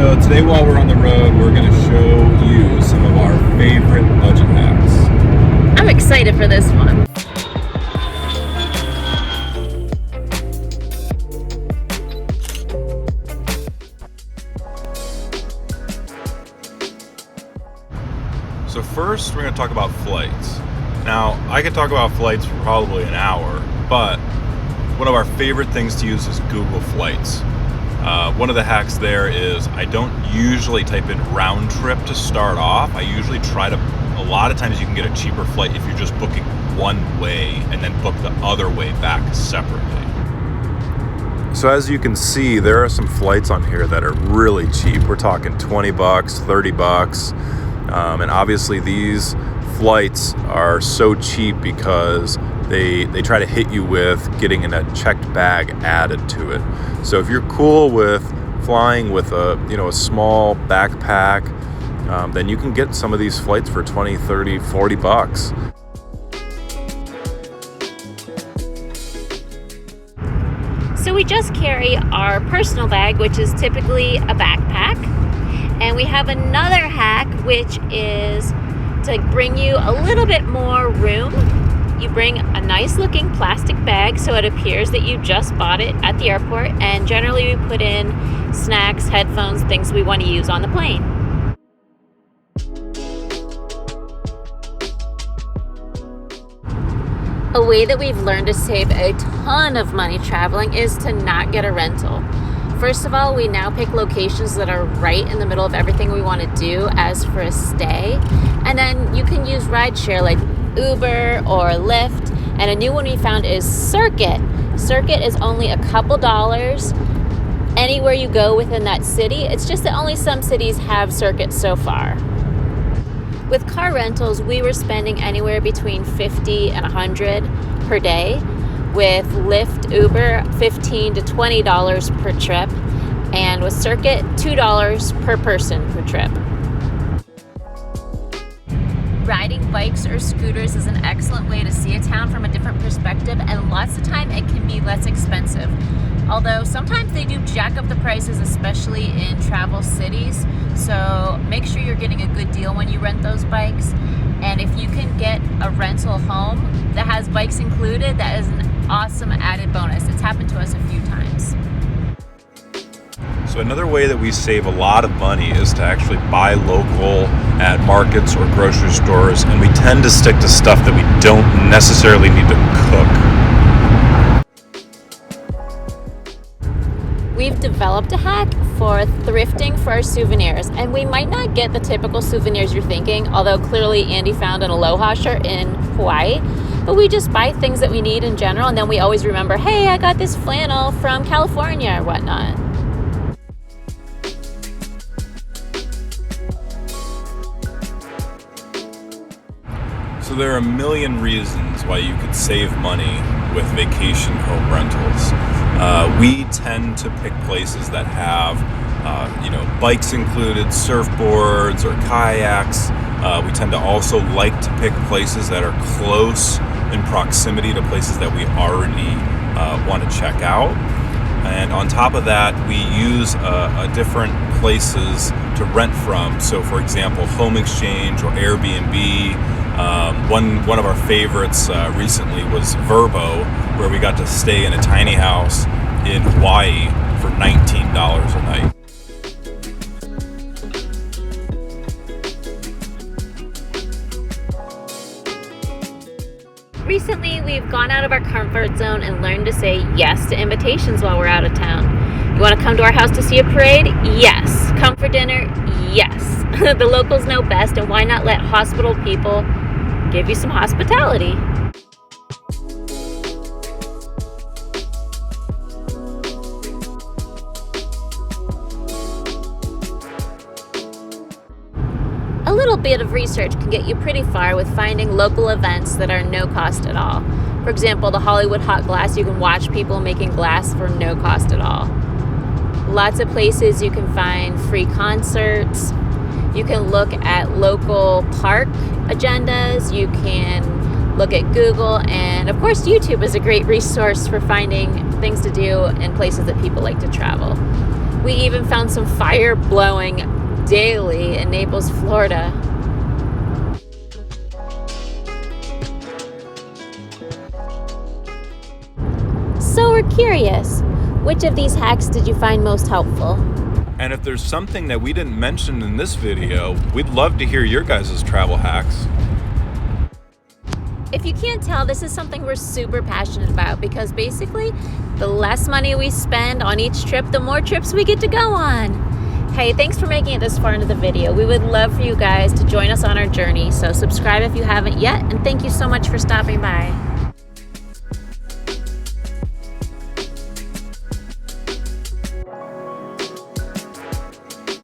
So today while we're on the road, we're going to show you some of our favorite budget hacks. I'm excited for this one. So first, we're going to talk about flights. Now, I could talk about flights for probably an hour, but one of our favorite things to use is Google Flights. One of the hacks there is I don't usually type in round trip to start off. I usually try to, a lot of times you can get a cheaper flight if you're just booking one way and then book the other way back separately. So as you can see, there are some flights on here that are really cheap. We're talking $20, $30. And obviously these flights are so cheap because they try to hit you with getting a checked bag added to it. So if you're cool with flying with a small backpack, then you can get some of these flights for $20, $30, $40. So we just carry our personal bag, which is typically a backpack. And we have another hack, which is to bring you a little bit more room. You bring a nice looking plastic bag so it appears that you just bought it at the airport, and generally we put in snacks, headphones, things we want to use on the plane. A way that we've learned to save a ton of money traveling is to not get a rental. First of all, we now pick locations that are right in the middle of everything we want to do as for a stay. And then you can use Rideshare like Uber or Lyft. And a new one we found is Circuit. Circuit is only a couple dollars anywhere you go within that city. It's just that only some cities have Circuit so far. With car rentals, we were spending anywhere between $50 and $100 per day. With Lyft, Uber, $15 to $20 per trip. And with Circuit, $2 per person per trip. Riding bikes or scooters is an excellent way to see a town from a different perspective, and lots of time it can be less expensive. Although sometimes they do jack up the prices, especially in travel cities. So make sure you're getting a good deal when you rent those bikes. And if you can get a rental home that has bikes included, that is an awesome added bonus. It's happened to us a few times. So another way that we save a lot of money is to actually buy local at markets or grocery stores, and we tend to stick to stuff that we don't necessarily need to cook. We've developed a hack for thrifting for our souvenirs, and we might not get the typical souvenirs you're thinking, although clearly Andy found an Aloha shirt in Hawaii. But we just buy things that we need in general, and then we always remember, hey, I got this flannel from California or whatnot. So there are a million reasons why you could save money with vacation home rentals. We tend to pick places that have, bikes included, surfboards or kayaks. We tend to also like to pick places that are close in proximity to places that we already want to check out. And on top of that, we use different places to rent from. So for example, Home Exchange or Airbnb. One of our favorites recently was Verbo, where we got to stay in a tiny house in Hawaii for $19 a night. Recently, we've gone out of our comfort zone and learned to say yes to invitations while we're out of town. You want to come to our house to see a parade? Yes. Come for dinner? Yes. The locals know best, and why not let hospitable people give you some hospitality? A little bit of research can get you pretty far with finding local events that are no cost at all. For example, the Hollywood Hot Glass, you can watch people making glass for no cost at all. Lots of places you can find free concerts. You can look at local park agendas. You can look at Google, and of course YouTube is a great resource for finding things to do in places that people like to travel. We even found some fire blowing daily in Naples, Florida. So we're curious, which of these hacks did you find most helpful? And if there's something that we didn't mention in this video, we'd love to hear your guys' travel hacks. If you can't tell, this is something we're super passionate about because basically the less money we spend on each trip, the more trips we get to go on. Hey, thanks for making it this far into the video. We would love for you guys to join us on our journey. So subscribe if you haven't yet, and thank you so much for stopping by.